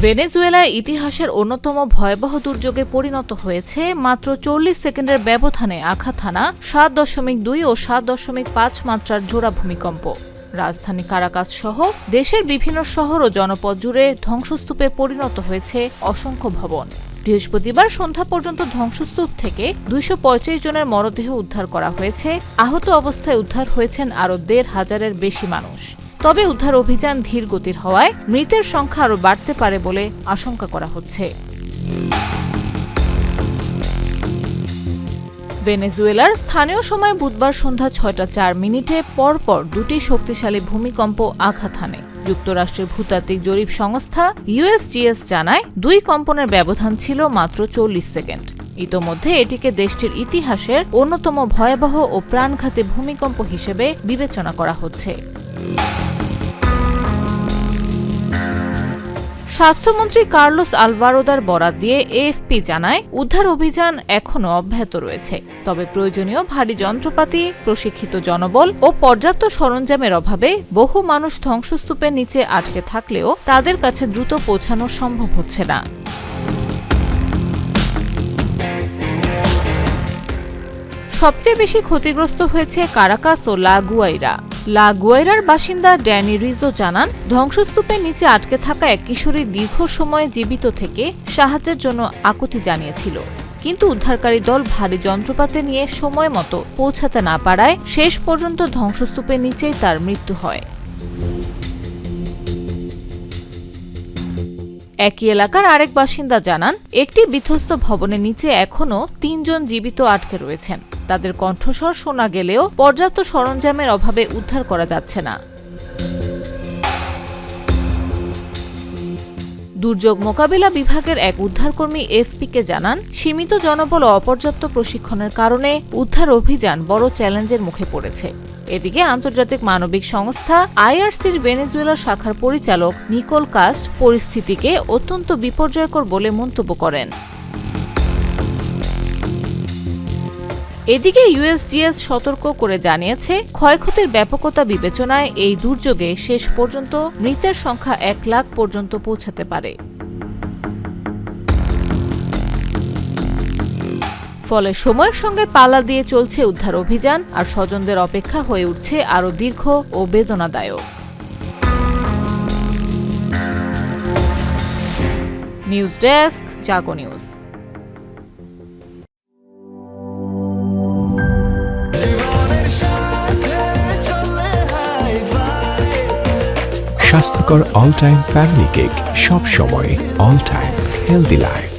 ভেনেজুয়েলায় ইতিহাসের অন্যতম ভয়াবহ দুর্যোগে পরিণত হয়েছে মাত্র 40 সেকেন্ডের ব্যবধানে আঘাত হানা 7.2 ও 7.5 মাত্রার জোড়া ভূমিকম্প। রাজধানী কারাকাস সহ দেশের বিভিন্ন শহর ও জনপদ জুড়ে ধ্বংসস্তূপে পরিণত হয়েছে অসংখ্য ভবন। বৃহস্পতিবার সন্ধ্যা পর্যন্ত ধ্বংসস্তূপ থেকে 235 জনের মরদেহ উদ্ধার করা হয়েছে। আহত অবস্থায় উদ্ধার হয়েছেন আরও 1,500-এর বেশি মানুষ। তবে উদ্ধার অভিযান ধীর গতির হওয়ায় মৃতের সংখ্যা আরও বাড়তে পারে বলে আশঙ্কা করা হচ্ছে। ভেনেজুয়েলার স্থানীয় সময় বুধবার সন্ধ্যা 6টা 4 পরপর দুটি শক্তিশালী ভূমিকম্প আঘাত হানে। যুক্তরাষ্ট্রের ভূতাত্ত্বিক জরিপ সংস্থা USGS জানায় 2 কম্পনের ব্যবধান ছিল মাত্র 40 সেকেন্ড। ইতোমধ্যে এটিকে দেশটির ইতিহাসের অন্যতম ভয়াবহ ও প্রাণঘাতী ভূমিকম্প হিসেবে বিবেচনা করা হচ্ছে। স্বাস্থ্যমন্ত্রী কার্লোস আলভারোদার বরাত দিয়ে AFP জানায়, উদ্ধার অভিযান এখনও অব্যাহত রয়েছে। তবে প্রয়োজনীয় ভারী যন্ত্রপাতি, প্রশিক্ষিত জনবল ও পর্যাপ্ত সরঞ্জামের অভাবে বহু মানুষ ধ্বংসস্তূপের নিচে আটকে থাকলেও তাদের কাছে দ্রুত পৌঁছানো সম্ভব হচ্ছে না। সবচেয়ে বেশি ক্ষতিগ্রস্ত হয়েছে কারাকাস ও লা গুয়াইরা। লা গুয়াইরার বাসিন্দা ড্যানি রিজো জানান, ধ্বংসস্তূপের নিচে আটকে থাকা এক কিশোরী দীর্ঘ সময় জীবিত থেকে সাহায্যের জন্য আকুতি জানিয়েছিল। কিন্তু উদ্ধারকারী দল ভারী যন্ত্রপাতি নিয়ে সময় মতো পৌঁছাতে না পারায় শেষ পর্যন্ত ধ্বংসস্তূপের নিচেই তার মৃত্যু হয়। একই এলাকার আরেক বাসিন্দা জানান, একটি বিধ্বস্ত ভবনের নিচে এখনও 3 জন জীবিত আটকে রয়েছেন। তাদের কণ্ঠস্বর শোনা গেলেও পর্যাপ্ত সরঞ্জামের অভাবে উদ্ধার করা যাচ্ছে না। দুর্যোগ মোকাবিলা বিভাগের এক উদ্ধারকর্মী AFP-কে জানান, সীমিত জনবল ও অপর্যাপ্ত প্রশিক্ষণের কারণে উদ্ধার অভিযান বড় চ্যালেঞ্জের মুখে পড়েছে। এদিকে আন্তর্জাতিক মানবিক সংস্থা IRCর ভেনেজুয়েলা শাখার পরিচালক নিকোল কাস্ট পরিস্থিতিকে অত্যন্ত বিপর্যয়কর বলে মন্তব্য করেন। এদিকে USGS সতর্ক করে জানিয়েছে, ক্ষয়ক্ষতির ব্যাপকতা বিবেচনায় এই দুর্যোগে শেষ পর্যন্ত মৃতের সংখ্যা 1 লাখ পর্যন্ত পৌঁছাতে পারে। ফলে সময়ের সঙ্গে পাল্লা দিয়ে চলছে উদ্ধার অভিযান, আর স্বজনদের অপেক্ষা হয়ে উঠছে আরও দীর্ঘ ও বেদনাদায়ক। নিউজ ডেস্ক, জাগো নিউজ। স্বাস্থ্যকর অল টাইম ফ্যামিলি কেক, সব সময় অল টাইম হেলদি লাইফ।